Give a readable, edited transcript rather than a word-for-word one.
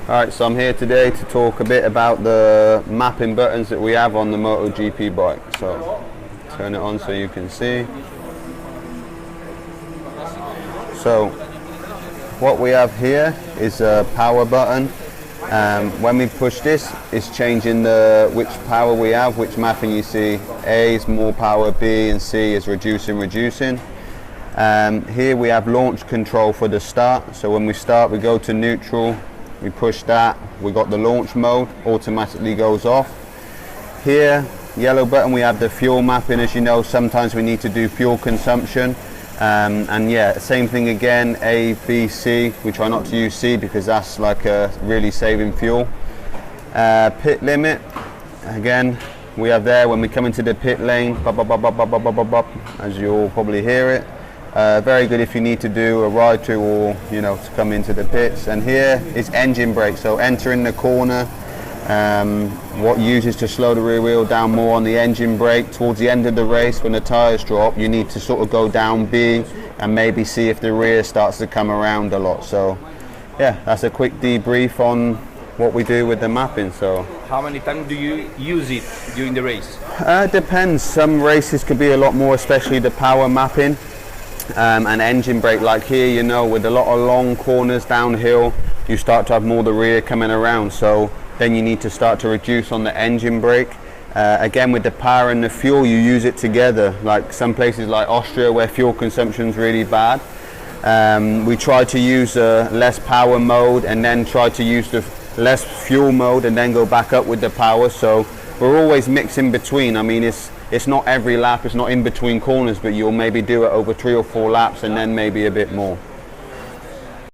Alright, so I'm here today to talk a bit about the mapping buttons that we have on the MotoGP bike. So turn it on so you can see. So what we have here is a power button. When we push this, it's changing which power we have, which mapping you see. A is more power, B and C is reducing. Here we have launch control for the start. So when we start, we go to neutral, we push that, we got the launch mode, automatically goes off. Here, yellow button, we have the fuel mapping. As you know, sometimes we need to do fuel consumption. And yeah, same thing again, A, B, C. We try not to use C because that's like really saving fuel. Pit limit, again, we have there when we come into the pit lane, bop, bop, bop, bop, bop, bop, bop, bop, as you'll probably hear it. Very good if you need to do a ride through or to come into the pits. And here is engine brake, so entering the corner, what uses to slow the rear wheel down more on the engine brake. Towards the end of the race when the tyres drop, you need to sort of go down B and maybe see if the rear starts to come around a lot. So yeah, that's a quick debrief on what we do with the mapping. So how many times do you use it during the race? Depends. Some races could be a lot more, especially the power mapping. And engine brake, like here, with a lot of long corners downhill, you start to have more the rear coming around, so then you need to start to reduce on the engine brake. Again, with the power and the fuel, you use it together. Like some places like Austria where fuel consumption is really bad, we try to use a less power mode and then try to use the less fuel mode and then go back up with the power. So we're always mixing between. I mean, it's not every lap, it's not in between corners, but you'll maybe do it over 3 or 4 laps and then maybe a bit more.